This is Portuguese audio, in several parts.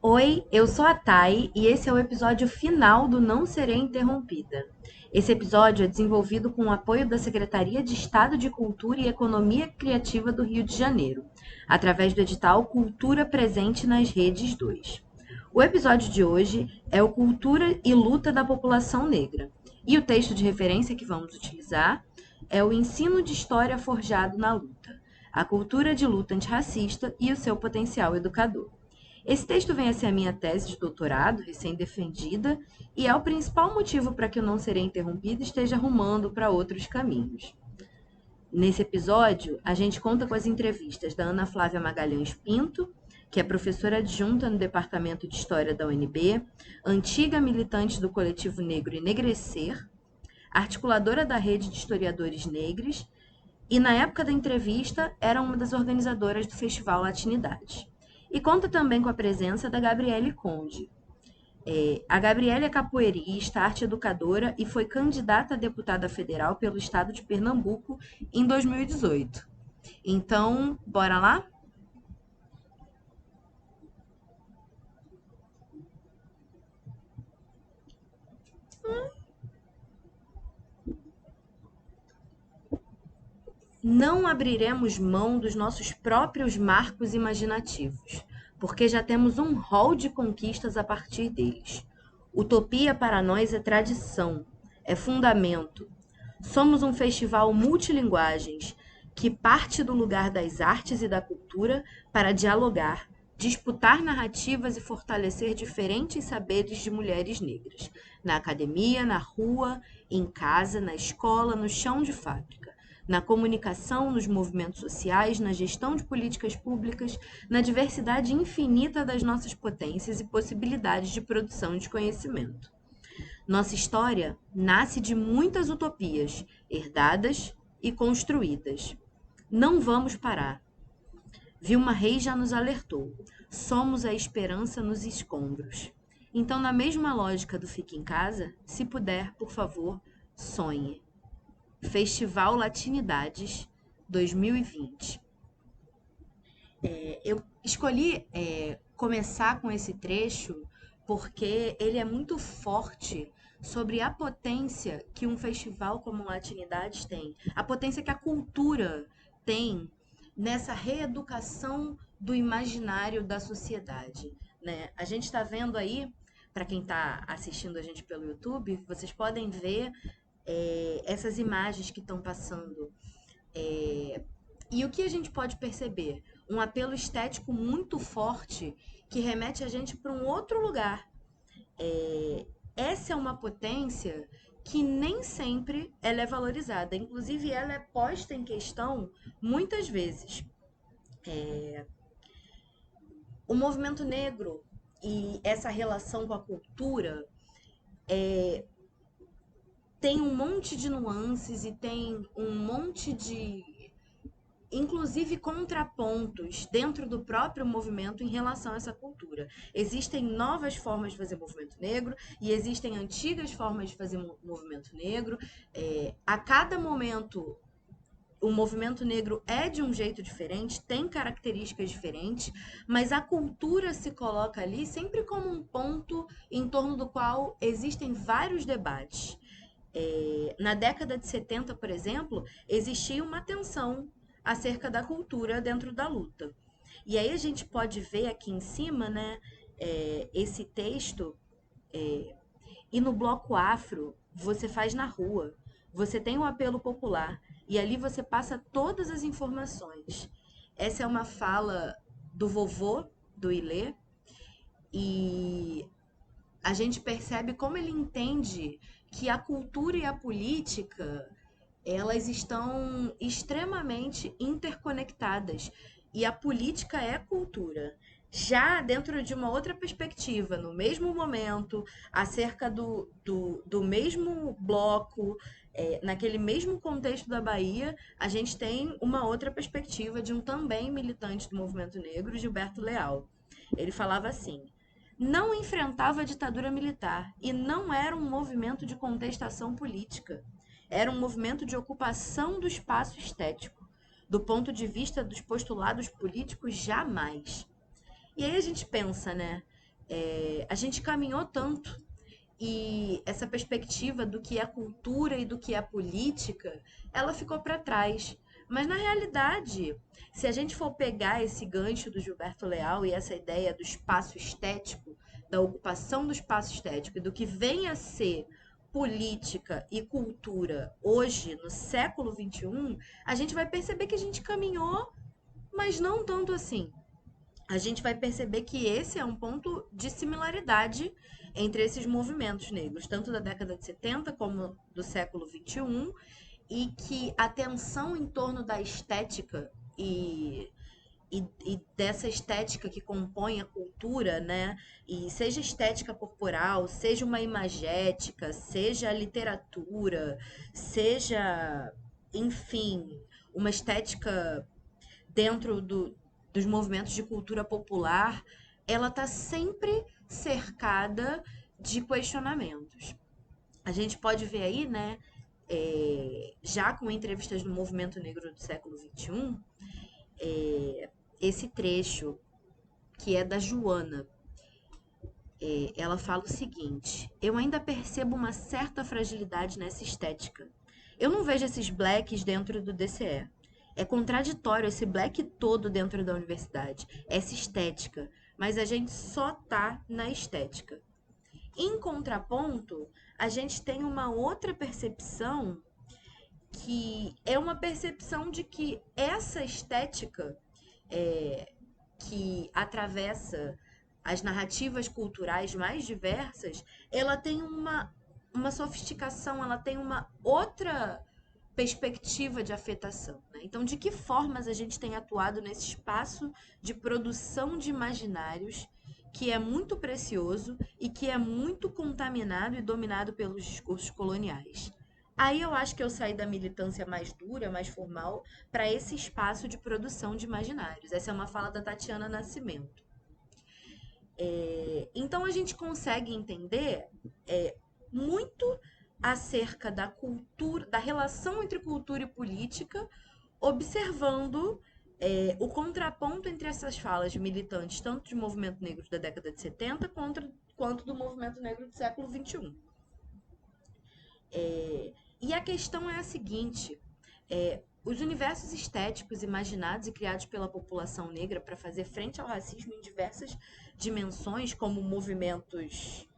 Oi, eu sou a Thay e esse é o episódio final do Não Serei Interrompida. Esse episódio é desenvolvido com o apoio da Secretaria de Estado de Cultura e Economia Criativa do Rio de Janeiro, através do edital Cultura Presente nas Redes 2. O episódio de hoje é o Cultura e Luta da População Negra, e o texto de referência que vamos utilizar é o Ensino de História Forjado na Luta, a cultura de luta antirracista e o seu potencial educador. Esse texto vem a ser a minha tese de doutorado, recém-defendida, e é o principal motivo para que eu não serei interrompida e esteja rumando para outros caminhos. Nesse episódio, a gente conta com as entrevistas da Ana Flávia Magalhães Pinto, que é professora adjunta no Departamento de História da UNB, antiga militante do coletivo negro Enegrecer, articuladora da rede de historiadores negros e, na época da entrevista, era uma das organizadoras do Festival Latinidade. E conta também com a presença da Gabriele Conde. A Gabriele é capoeirista, arte educadora e foi candidata a deputada federal pelo estado de Pernambuco em 2018. Então, bora lá? Não abriremos mão dos nossos próprios marcos imaginativos, porque já temos um rol de conquistas a partir deles. Utopia para nós é tradição, é fundamento. Somos um festival multilinguagens que parte do lugar das artes e da cultura para dialogar, disputar narrativas e fortalecer diferentes saberes de mulheres negras, na academia, na rua, em casa, na escola, no chão de fábrica, na comunicação, nos movimentos sociais, na gestão de políticas públicas, na diversidade infinita das nossas potências e possibilidades de produção de conhecimento. Nossa história nasce de muitas utopias, herdadas e construídas. Não vamos parar. Vilma Reis já nos alertou. Somos a esperança nos escombros. Então, na mesma lógica do Fique em Casa, se puder, por favor, sonhe. Festival Latinidades 2020. Eu escolhi começar com esse trecho porque ele é muito forte sobre a potência que um festival como Latinidades tem, a potência que a cultura tem nessa reeducação do imaginário da sociedade, né? A gente está vendo aí, para quem está assistindo a gente pelo YouTube, vocês podem ver essas imagens que estão passando. E o que a gente pode perceber? Um apelo estético muito forte que remete a gente para um outro lugar. Essa é uma potência que nem sempre ela é valorizada. Inclusive, ela é posta em questão muitas vezes. O movimento negro e essa relação com a cultura tem um monte de nuances e tem um monte de inclusive contrapontos dentro do próprio movimento em relação a essa cultura. Existem novas formas de fazer movimento negro e existem antigas formas de fazer movimento negro. A cada momento, o movimento negro é de um jeito diferente, tem características diferentes, mas a cultura se coloca ali sempre como um ponto em torno do qual existem vários debates. Na década de 70, por exemplo, existia uma tensão acerca da cultura dentro da luta. E aí a gente pode ver aqui em cima, né, esse texto, e no bloco afro você faz na rua, você tem um apelo popular e ali você passa todas as informações. Essa é uma fala do vovô do Ilê e a gente percebe como ele entende que a cultura e a política elas estão extremamente interconectadas e a política é cultura. Já dentro de uma outra perspectiva, no mesmo momento, acerca do mesmo bloco, naquele mesmo contexto da Bahia, a gente tem uma outra perspectiva de um também militante do movimento negro, Gilberto Leal. Ele falava assim: não enfrentava a ditadura militar e não era um movimento de contestação política. Era um movimento de ocupação do espaço estético. Do ponto de vista dos postulados políticos, jamais. E aí a gente pensa, né? A gente caminhou tanto e essa perspectiva do que é cultura e do que é política, ela ficou para trás. Mas na realidade, se a gente for pegar esse gancho do Gilberto Leal e essa ideia do espaço estético, da ocupação do espaço estético e do que vem a ser política e cultura hoje, no século XXI, a gente vai perceber que a gente caminhou, mas não tanto assim. A gente vai perceber que esse é um ponto de similaridade entre esses movimentos negros, tanto da década de 70 como do século XXI, e que a tensão em torno da estética e dessa estética que compõe a cultura, né? E seja estética corporal, seja uma imagética, seja a literatura, seja, enfim, uma estética dentro dos movimentos de cultura popular, ela está sempre cercada de questionamentos. A gente pode ver aí, né, já com entrevistas no movimento negro do século XXI, esse trecho que é da Joana. Ela fala o seguinte: eu ainda percebo uma certa fragilidade nessa estética. Eu não vejo esses blacks dentro do DCE. É contraditório esse black todo dentro da universidade, essa estética, mas a gente só tá na estética. Em contraponto, a gente tem uma outra percepção que é uma percepção de que essa estética que atravessa as narrativas culturais mais diversas, ela tem uma sofisticação, ela tem uma outra perspectiva de afetação. Né? Então, de que formas a gente tem atuado nesse espaço de produção de imaginários que é muito precioso e que é muito contaminado e dominado pelos discursos coloniais? Aí eu acho que eu saí da militância mais dura, mais formal, para esse espaço de produção de imaginários. Essa é uma fala da Tatiana Nascimento. Então a gente consegue entender muito acerca da cultura, da relação entre cultura e política, observando o contraponto entre essas falas de militantes, tanto de movimento negro da década de 70 quanto do movimento negro do século XXI. E a questão é a seguinte: os universos estéticos imaginados e criados pela população negra para fazer frente ao racismo em diversas dimensões, como movimentos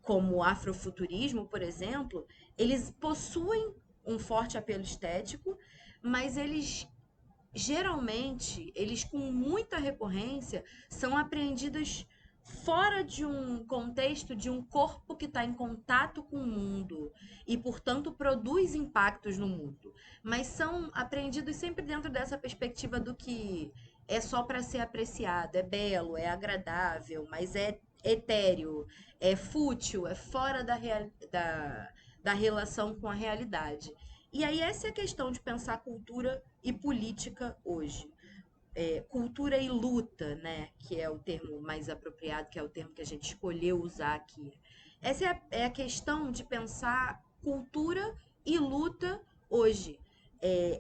como o afrofuturismo, por exemplo, eles possuem um forte apelo estético, mas eles geralmente, eles com muita recorrência, são apreendidos fora de um contexto de um corpo que está em contato com o mundo e, portanto, produz impactos no mundo. Mas são apreendidos sempre dentro dessa perspectiva do que é só para ser apreciado, é belo, é agradável, mas é etéreo, é fútil, é fora da relação com a realidade. E aí essa é a questão de pensar cultura e política hoje. Cultura e luta, né, que é o termo mais apropriado, que é o termo que a gente escolheu usar aqui. Essa é a questão de pensar cultura e luta hoje.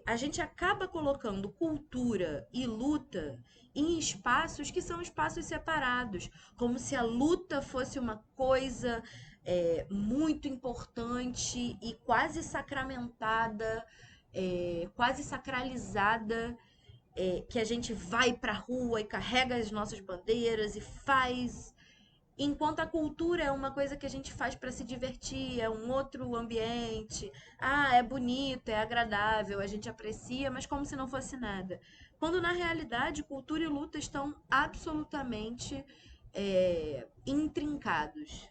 A gente acaba colocando cultura e luta em espaços que são espaços separados, como se a luta fosse uma coisa muito importante e quase sacramentada, quase sacralizada, que a gente vai pra rua e carrega as nossas bandeiras e faz. Enquanto a cultura é uma coisa que a gente faz para se divertir, é um outro ambiente. Ah, é bonito, é agradável, a gente aprecia, mas como se não fosse nada. Quando na realidade cultura e luta estão absolutamente intrincados.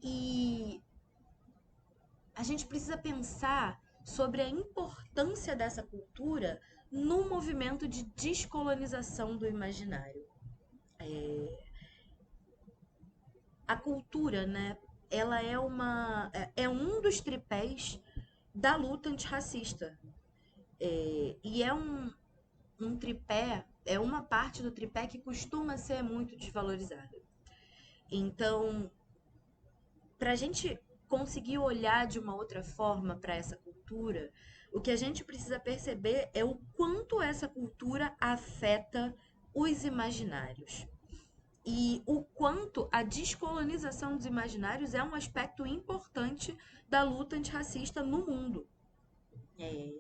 E a gente precisa pensar sobre a importância dessa cultura no movimento de descolonização do imaginário. A cultura, né, ela é um dos tripés da luta antirracista. E é um tripé, é uma parte do tripé que costuma ser muito desvalorizada. Então, para a gente conseguir olhar de uma outra forma para essa cultura, O que a gente precisa perceber é o quanto essa cultura afeta os imaginários. E o quanto a descolonização dos imaginários é um aspecto importante da luta antirracista no mundo. É,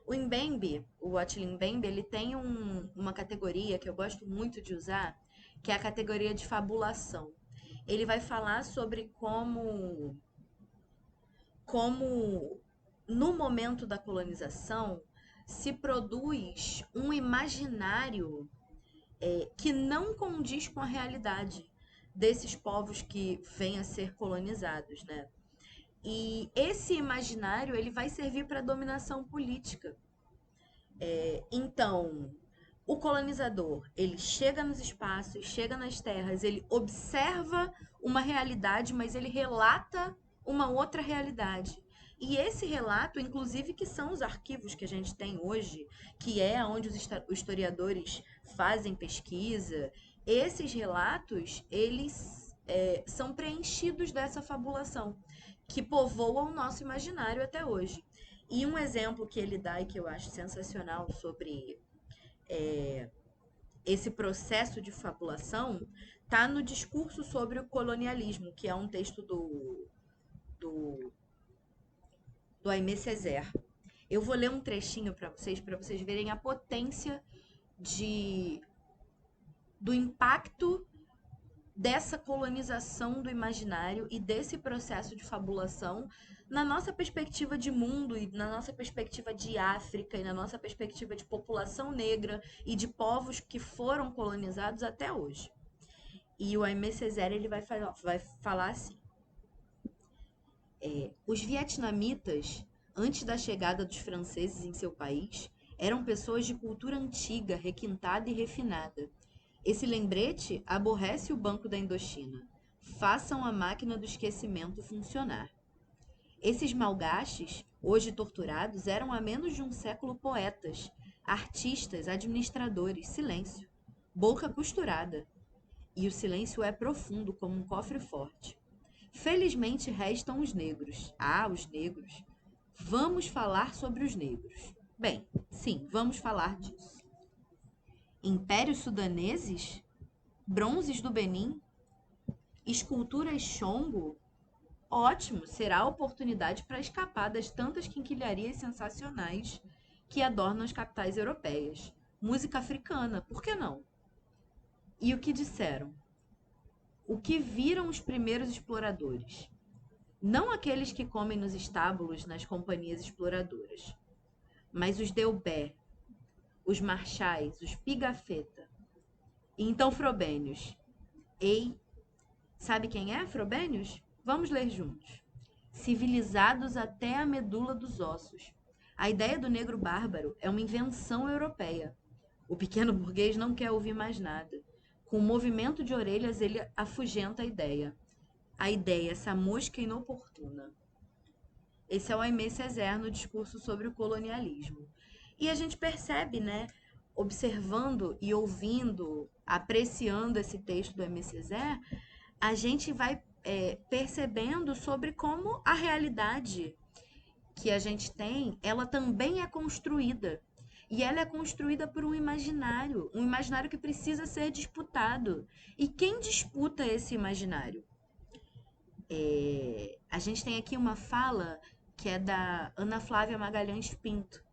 o Mbembe, o Attila Mbembe, ele tem uma categoria que eu gosto muito de usar, que é a categoria de fabulação. Ele vai falar sobre como no momento da colonização se produz um imaginário que não condiz com a realidade desses povos que vêm a ser colonizados, né? E esse imaginário ele vai servir para dominação política. Então, o colonizador, ele chega nos espaços, chega nas terras, ele observa uma realidade, mas ele relata uma outra realidade. E esse relato, inclusive, que são os arquivos que a gente tem hoje, que é onde os historiadores fazem pesquisa, esses relatos, eles são preenchidos dessa fabulação, que povoa o nosso imaginário até hoje. E um exemplo que ele dá e que eu acho sensacional sobre esse processo de fabulação está no discurso sobre o colonialismo, que é um texto do, do Aimé Césaire. Eu vou ler um trechinho para vocês verem a potência de, do impacto dessa colonização do imaginário e desse processo de fabulação na nossa perspectiva de mundo e na nossa perspectiva de África e na nossa perspectiva de população negra e de povos que foram colonizados até hoje. E o Aimé Césaire ele vai falar assim: os vietnamitas, antes da chegada dos franceses em seu país, eram pessoas de cultura antiga, requintada e refinada. Esse lembrete aborrece o Banco da Indochina. Façam a máquina do esquecimento funcionar. Esses malgaches, hoje torturados, eram há menos de um século poetas, artistas, administradores. Silêncio. Boca costurada. E o silêncio é profundo como um cofre forte. Felizmente restam os negros. Ah, os negros. Vamos falar sobre os negros. Bem, sim, vamos falar disso. Impérios sudaneses? Bronzes do Benin? Esculturas chongo? Ótimo, será a oportunidade para escapar das tantas quinquilharias sensacionais que adornam as capitais europeias. Música africana, por que não? E o que disseram? O que viram os primeiros exploradores? Não aqueles que comem nos estábulos nas companhias exploradoras, mas os Delbé, os Marchais, os Pigafetta. E então Frobênios. Ei, sabe quem é Frobênios? Vamos ler juntos. Civilizados até a medula dos ossos. A ideia do negro bárbaro é uma invenção europeia. O pequeno burguês não quer ouvir mais nada. Com um movimento de orelhas, ele afugenta a ideia. A ideia, essa mosca inoportuna. Esse é o Aimé Césaire no discurso sobre o colonialismo. E a gente percebe, né, observando e ouvindo, apreciando esse texto do Aimé Césaire, a gente vai percebendo sobre como a realidade que a gente tem, ela também é construída. E ela é construída por um imaginário que precisa ser disputado. E quem disputa esse imaginário? A gente tem aqui uma fala que é da Ana Flávia Magalhães Pinto.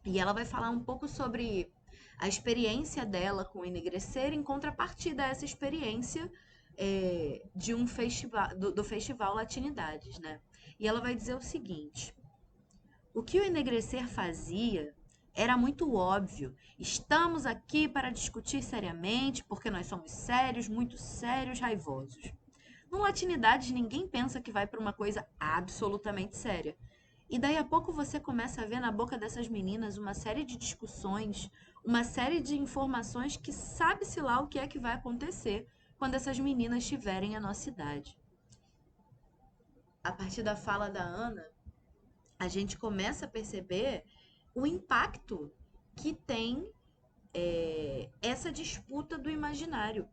E ela vai falar um pouco sobre a experiência dela com o enegrecer em contrapartida a essa experiência de um festival, do Festival Latinidades, né? E ela vai dizer o seguinte: o que o enegrecer fazia era muito óbvio. Estamos aqui para discutir seriamente, porque nós somos sérios, muito sérios, raivosos. No Latinidades, ninguém pensa que vai para uma coisa absolutamente séria. E daí a pouco você começa a ver na boca dessas meninas uma série de discussões, uma série de informações que sabe-se lá o que é que vai acontecer quando essas meninas tiverem a nossa idade. A partir da fala da Ana, a gente começa a perceber o impacto que tem essa disputa do imaginário.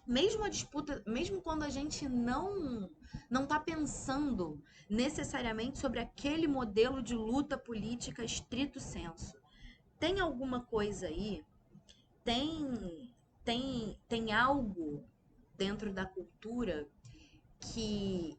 mesmo a disputa, mesmo quando a gente não está pensando necessariamente sobre aquele modelo de luta política estrito sensu. Tem alguma coisa aí, tem algo dentro da cultura que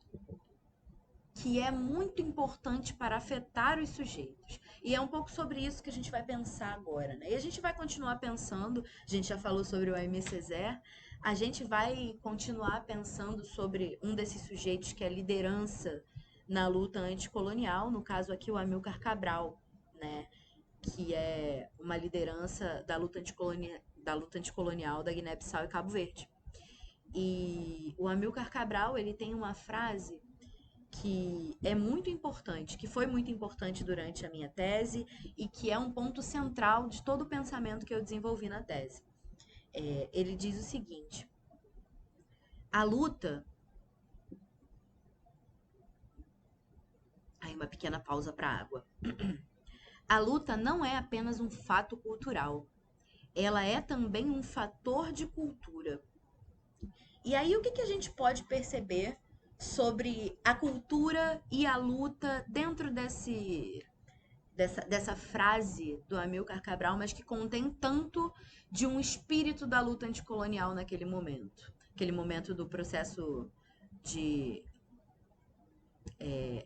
que é muito importante para afetar os sujeitos. E é um pouco sobre isso que a gente vai pensar agora, né? E a gente vai continuar pensando, a gente já falou sobre o Aimé Césaire, a gente vai continuar pensando sobre um desses sujeitos que é liderança na luta anticolonial, no caso aqui o Amilcar Cabral, né? Que é uma liderança da luta anticolonial da Guiné-Bissau e Cabo Verde. E o Amilcar Cabral, ele tem uma frase que é muito importante, que foi muito importante durante a minha tese e que é um ponto central de todo o pensamento que eu desenvolvi na tese. Ele diz o seguinte: a luta. Aí, uma pequena pausa para água. A luta não é apenas um fato cultural, ela é também um fator de cultura. E aí, o que a gente pode perceber sobre a cultura e a luta dentro dessa frase do Amilcar Cabral, mas que contém tanto de um espírito da luta anticolonial naquele momento? Aquele momento do processo de,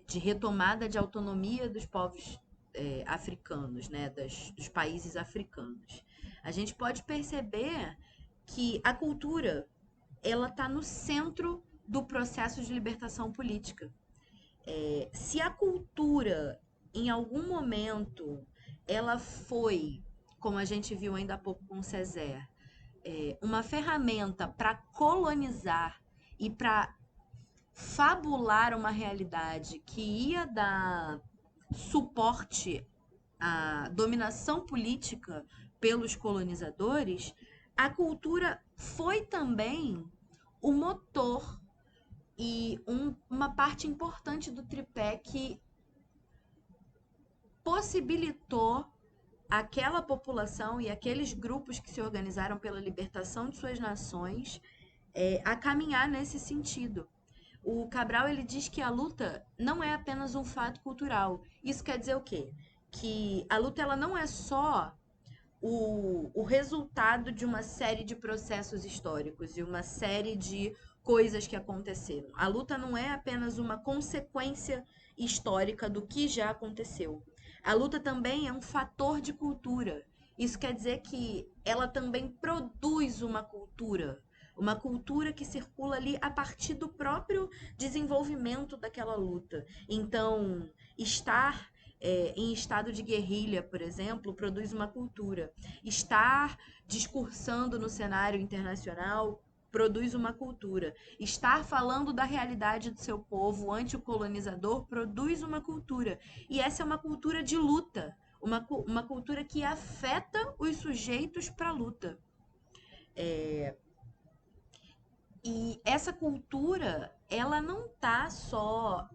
de retomada de autonomia dos povos africanos, né, dos países africanos. A gente pode perceber que a cultura ela está no centro do processo de libertação política. Se a cultura, em algum momento, ela foi, como a gente viu ainda há pouco com o Césaire, uma ferramenta para colonizar e para fabular uma realidade que ia dar suporte à dominação política pelos colonizadores, a cultura foi também o motor e uma parte importante do tripé que possibilitou aquela população e aqueles grupos que se organizaram pela libertação de suas nações a caminhar nesse sentido. O Cabral ele diz que a luta não é apenas um fato cultural. Isso quer dizer o quê? Que a luta ela não é só o resultado de uma série de processos históricos e uma série de coisas que aconteceram. A luta não é apenas uma consequência histórica do que já aconteceu. A luta também é um fator de cultura. Isso quer dizer que ela também produz uma cultura que circula ali a partir do próprio desenvolvimento daquela luta. Então, estar em estado de guerrilha, por exemplo, produz uma cultura. Estar discursando no cenário internacional produz uma cultura. Estar falando da realidade do seu povo anticolonizador produz uma cultura. E essa é uma cultura de luta, uma cultura que afeta os sujeitos para a luta. E essa cultura, ela não está só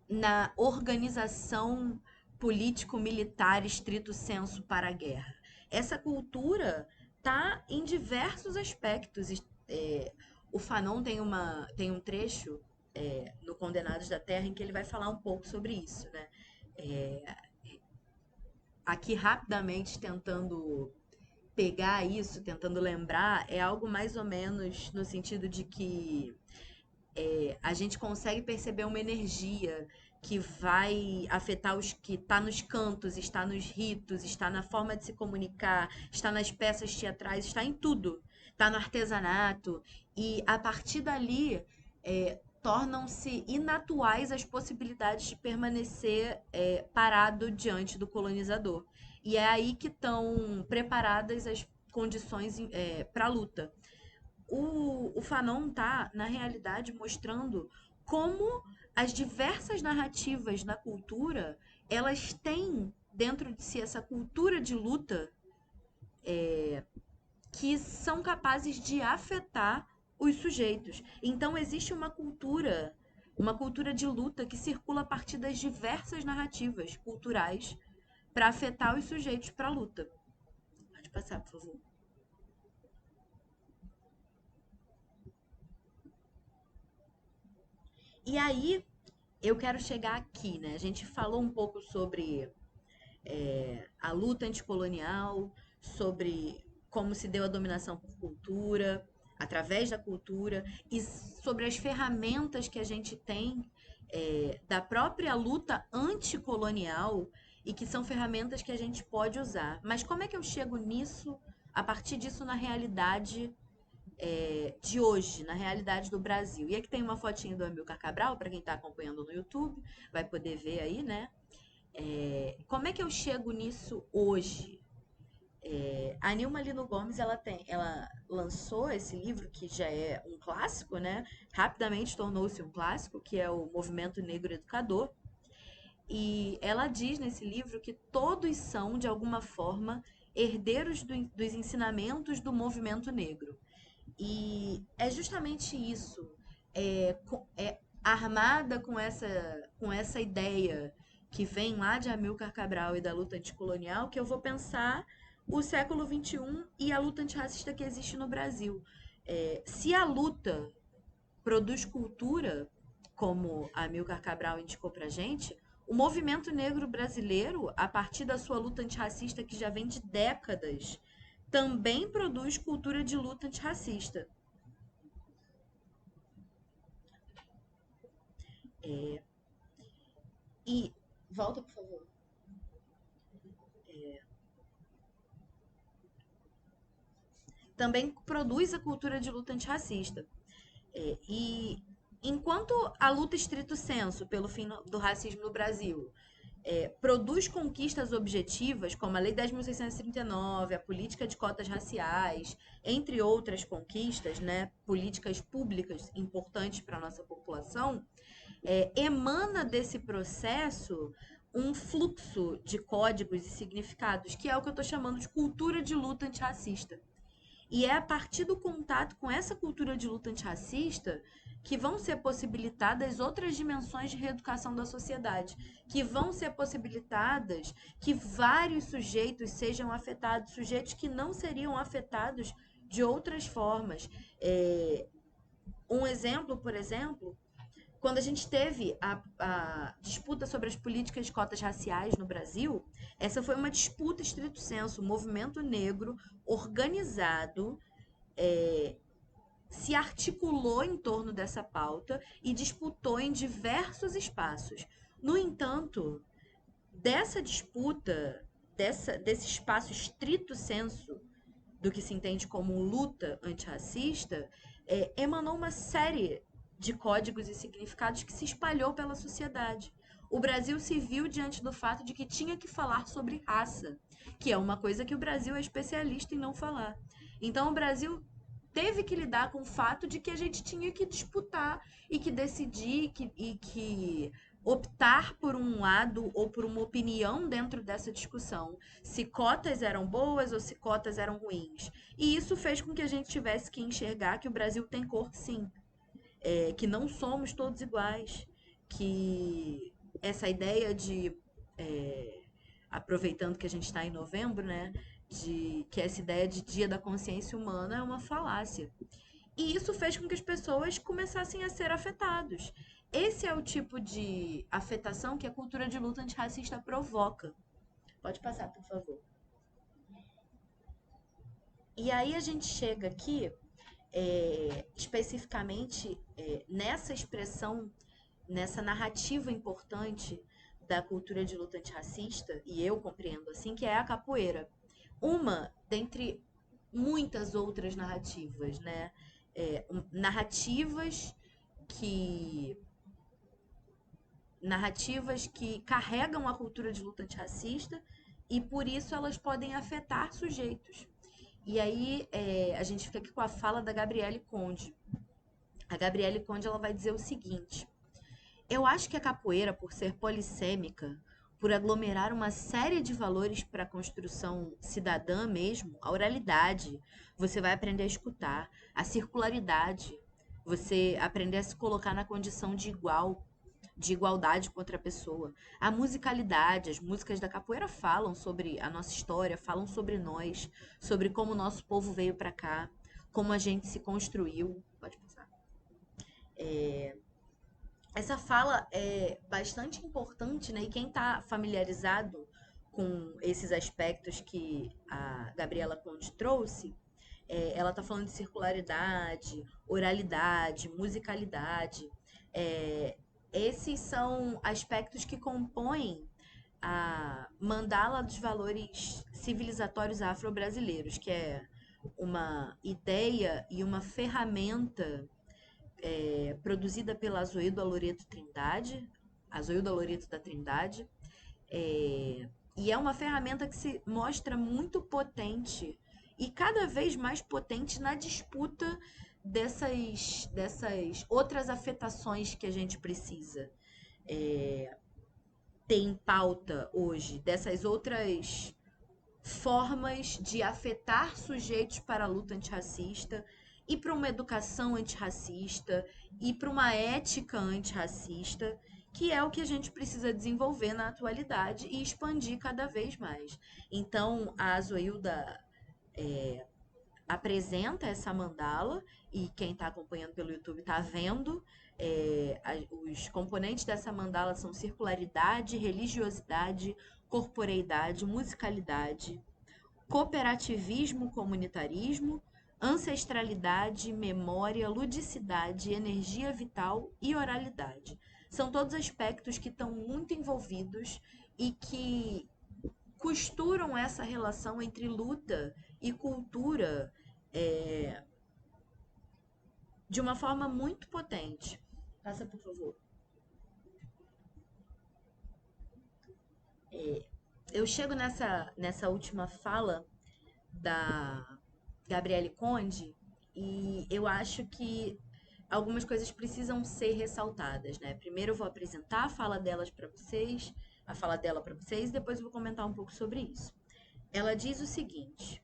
na organização político-militar estrito sensu para a guerra. Essa cultura está em diversos aspectos. O Fanon tem um trecho no Condenados da Terra em que ele vai falar um pouco sobre isso, né? É, aqui rapidamente tentando pegar isso, tentando lembrar, é algo mais ou menos no sentido de que a gente consegue perceber uma energia que vai afetar os que está nos cantos, está nos ritos, está na forma de se comunicar, está nas peças teatrais, está em tudo, está no artesanato e a partir dali tornam-se inatuais as possibilidades de permanecer parado diante do colonizador. E é aí que estão preparadas as condições para a luta. O Fanon tá, na realidade, mostrando como as diversas narrativas na cultura, elas têm dentro de si essa cultura de luta que são capazes de afetar os sujeitos. Então existe uma cultura de luta que circula a partir das diversas narrativas culturais para afetar os sujeitos para a luta. Pode passar, por favor. E aí eu quero chegar aqui, né? A gente falou um pouco sobre a luta anticolonial, sobre como se deu a dominação por cultura, através da cultura, e sobre as ferramentas que a gente tem da própria luta anticolonial e que são ferramentas que a gente pode usar. Mas como é que eu chego nisso, a partir disso, na realidade de hoje, na realidade do Brasil? E aqui tem uma fotinha do Amilcar Cabral, para quem está acompanhando no YouTube, vai poder ver aí, né? Como é que eu chego nisso hoje? A Nilma Lino Gomes, ela lançou esse livro que já é um clássico, né? Rapidamente tornou-se um clássico, que é o Movimento Negro Educador. E ela diz nesse livro que todos são, de alguma forma, herdeiros dos ensinamentos do movimento negro. E é justamente isso, armada com essa ideia que vem lá de Amilcar Cabral e da luta anticolonial, que eu vou pensar o século XXI e a luta antirracista que existe no Brasil. Se a luta produz cultura, como a Amilcar Cabral indicou pra gente, o movimento negro brasileiro, a partir da sua luta antirracista que já vem de décadas, também produz cultura de luta antirracista. E volta, por favor. Também produz a cultura de luta antirracista. E enquanto a luta estrito senso pelo fim do racismo no Brasil produz conquistas objetivas, como a Lei 10.639, a política de cotas raciais, entre outras conquistas, né, políticas públicas importantes para a nossa população, emana desse processo um fluxo de códigos e significados, que é o que eu estou chamando de cultura de luta antirracista. E é a partir do contato com essa cultura de luta antirracista que vão ser possibilitadas outras dimensões de reeducação da sociedade, que vão ser possibilitadas que vários sujeitos sejam afetados, sujeitos que não seriam afetados de outras formas. Um exemplo, por exemplo, quando a gente teve a disputa sobre as políticas de cotas raciais no Brasil, essa foi uma disputa estrito sensu, o movimento negro organizado se articulou em torno dessa pauta e disputou em diversos espaços. No entanto, dessa disputa, desse espaço estrito sensu do que se entende como luta antirracista, emanou uma série de códigos e significados que se espalhou pela sociedade. O Brasil se viu diante do fato de que tinha que falar sobre raça, que é uma coisa que o Brasil é especialista em não falar. Então, o Brasil teve que lidar com o fato de que a gente tinha que disputar e que decidir e que optar por um lado ou por uma opinião dentro dessa discussão, se cotas eram boas ou se cotas eram ruins. E isso fez com que a gente tivesse que enxergar que o Brasil tem cor, sim, que não somos todos iguais, que essa ideia de aproveitando que a gente está em novembro, né, de que essa ideia de Dia da Consciência Humana é uma falácia. E isso fez com que as pessoas começassem a ser afetados. Esse é o tipo de afetação que a cultura de luta antirracista provoca. Pode passar, por favor. E aí a gente chega aqui, especificamente, nessa expressão, nessa narrativa importante da cultura de luta antirracista, e eu compreendo assim, que é a capoeira. Uma dentre muitas outras narrativas, né? Narrativas que carregam a cultura de luta antirracista e por isso elas podem afetar sujeitos. E aí a gente fica aqui com a fala da Gabriele Conde. A Gabriele Conde ela vai dizer o seguinte: eu acho que a capoeira, por ser polissêmica, por aglomerar uma série de valores para a construção cidadã mesmo, a oralidade, você vai aprender a escutar, a circularidade, você aprender a se colocar na condição de igual, de igualdade com outra pessoa. A musicalidade, as músicas da capoeira falam sobre a nossa história, falam sobre nós, sobre como o nosso povo veio para cá, como a gente se construiu. Pode passar. essa fala é bastante importante, né? E quem está familiarizado com esses aspectos que a Gabriela Conde trouxe, ela está falando de circularidade, oralidade, musicalidade. É, esses são aspectos que compõem a mandala dos valores civilizatórios afro-brasileiros, que é uma ideia e uma ferramenta produzida pela Azoildo Loreto Trindade, Azoildo Loreto da Trindade, e é uma ferramenta que se mostra muito potente e cada vez mais potente na disputa dessas outras afetações que a gente precisa ter em pauta hoje, dessas outras formas de afetar sujeitos para a luta antirracista e para uma educação antirracista e para uma ética antirracista, que é o que a gente precisa desenvolver na atualidade e expandir cada vez mais. Então, a Zoilda apresenta essa mandala e quem está acompanhando pelo YouTube está vendo. Os componentes dessa mandala são circularidade, religiosidade, corporeidade, musicalidade, cooperativismo, comunitarismo, ancestralidade, memória, ludicidade, energia vital e oralidade. São todos aspectos que estão muito envolvidos e que costuram essa relação entre luta e cultura é, de uma forma muito potente. Passa, por favor. Eu chego nessa última fala da Gabriele Conde e eu acho que algumas coisas precisam ser ressaltadas, né? Primeiro eu vou apresentar a fala delas para vocês, a fala dela para vocês, e depois eu vou comentar um pouco sobre isso. Ela diz o seguinte: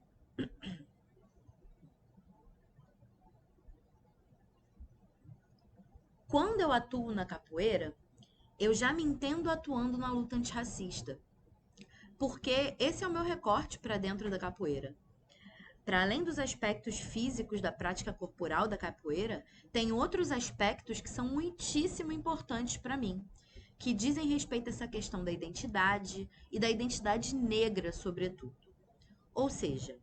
quando eu atuo na capoeira, eu já me entendo atuando na luta antirracista, porque esse é o meu recorte para dentro da capoeira. Para além dos aspectos físicos da prática corporal da capoeira, tem outros aspectos que são muitíssimo importantes para mim, que dizem respeito a essa questão da identidade e da identidade negra, sobretudo. Ou seja,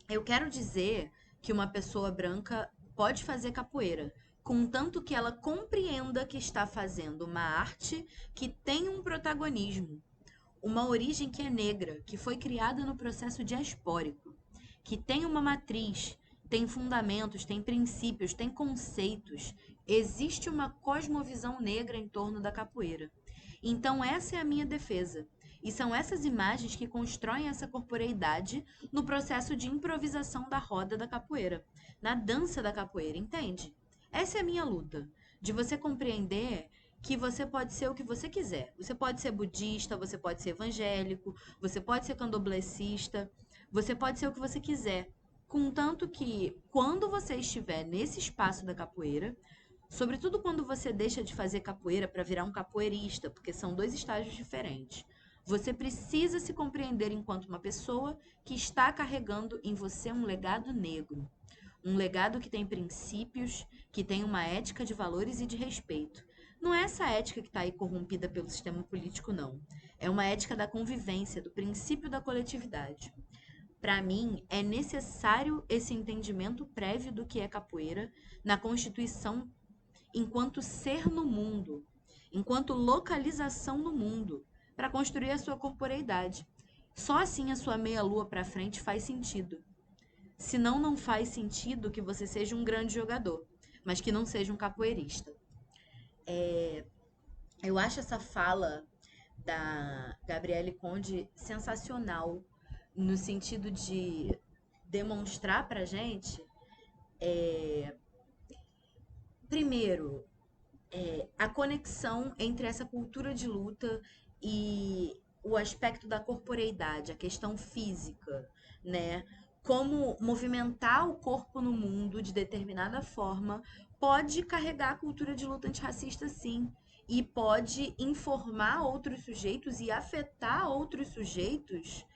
eu quero dizer que uma pessoa branca pode fazer capoeira, contanto que ela compreenda que está fazendo uma arte que tem um protagonismo, uma origem que é negra, que foi criada no processo diaspórico, que tem uma matriz, tem fundamentos, tem princípios, tem conceitos. Existe uma cosmovisão negra em torno da capoeira. Então, essa é a minha defesa. E são essas imagens que constroem essa corporeidade no processo de improvisação da roda da capoeira, na dança da capoeira, entende? Essa é a minha luta, de você compreender que você pode ser o que você quiser. Você pode ser budista, você pode ser evangélico, você pode ser candomblessista, você pode ser o que você quiser. Contanto que, quando você estiver nesse espaço da capoeira, sobretudo quando você deixa de fazer capoeira para virar um capoeirista, porque são dois estágios diferentes, você precisa se compreender enquanto uma pessoa que está carregando em você um legado negro. Um legado que tem princípios, que tem uma ética de valores e de respeito. Não é essa ética que está aí corrompida pelo sistema político, não. É uma ética da convivência, do princípio da coletividade. Para mim, é necessário esse entendimento prévio do que é capoeira na Constituição enquanto ser no mundo, enquanto localização no mundo, para construir a sua corporeidade. Só assim a sua meia-lua para frente faz sentido. Senão, não faz sentido que você seja um grande jogador, mas que não seja um capoeirista. Eu acho essa fala da Gabriele Conde sensacional, no sentido de demonstrar pra gente, primeiro, a conexão entre essa cultura de luta e o aspecto da corporeidade, a questão física, né? Como movimentar o corpo no mundo de determinada forma pode carregar a cultura de luta antirracista, sim. E pode informar outros sujeitos e afetar outros sujeitos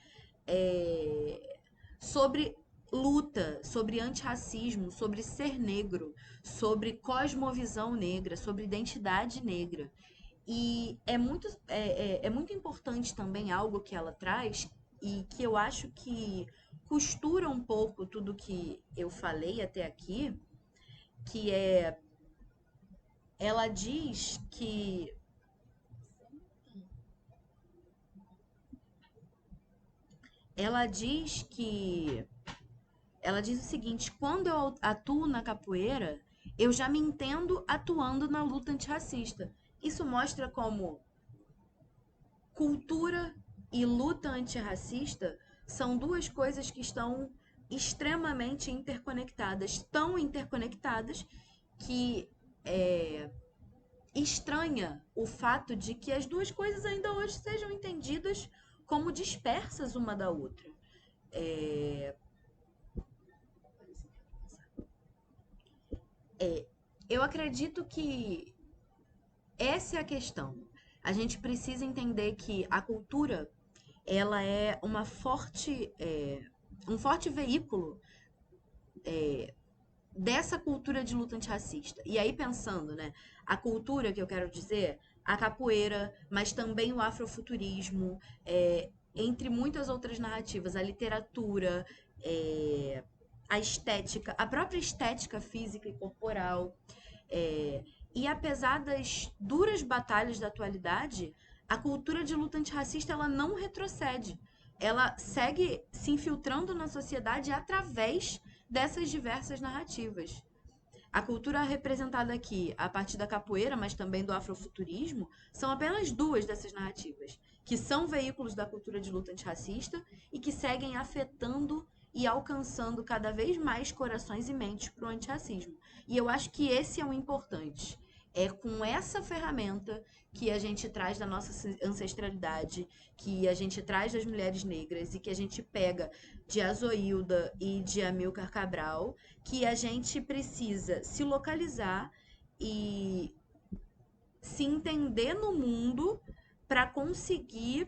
sobre luta sobre antirracismo, sobre ser negro, sobre cosmovisão negra, sobre identidade negra. E é muito importante também algo que ela traz e que eu acho que costura um pouco tudo que eu falei até aqui, que é ela diz que ela diz que ela diz o seguinte: quando eu atuo na capoeira, eu já me entendo atuando na luta antirracista. Isso mostra como cultura e luta antirracista são duas coisas que estão extremamente interconectadas, tão interconectadas que é, estranha o fato de que as duas coisas ainda hoje sejam entendidas como dispersas uma da outra. É, eu acredito que essa é a questão. A gente precisa entender que a cultura ela é um forte veículo dessa cultura de luta antirracista. E aí pensando, né, a cultura que eu quero dizer, a capoeira, mas também o afrofuturismo, entre muitas outras narrativas, a literatura, a estética, a própria estética física e corporal. É, e apesar das duras batalhas da atualidade, a cultura de luta antirracista ela não retrocede. Ela segue se infiltrando na sociedade através dessas diversas narrativas. A cultura representada aqui, a partir da capoeira, mas também do afrofuturismo, são apenas duas dessas narrativas, que são veículos da cultura de luta antirracista e que seguem afetando e alcançando cada vez mais corações e mentes para o antirracismo. E eu acho que esse é o importante. É com essa ferramenta que a gente traz da nossa ancestralidade, que a gente traz das mulheres negras e que a gente pega de Azoilda e de Amilcar Cabral, que a gente precisa se localizar e se entender no mundo para conseguir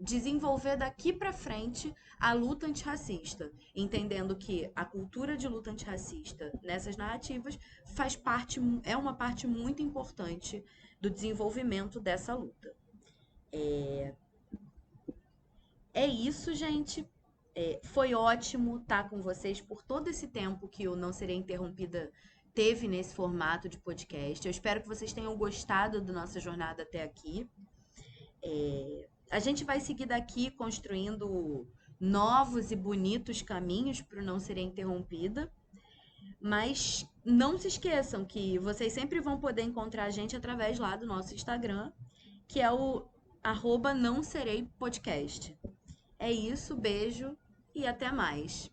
desenvolver daqui para frente a luta antirracista, entendendo que a cultura de luta antirracista nessas narrativas é uma parte muito importante do desenvolvimento dessa luta. É isso, gente. Foi ótimo estar com vocês por todo esse tempo que o Não Serei Interrompida teve nesse formato de podcast. Eu espero que vocês tenham gostado da nossa jornada até aqui. A gente vai seguir daqui construindo novos e bonitos caminhos para o Não Serei Interrompida. Mas não se esqueçam que vocês sempre vão poder encontrar a gente através lá do nosso Instagram, que é o @não serei podcast. É isso, beijo e até mais.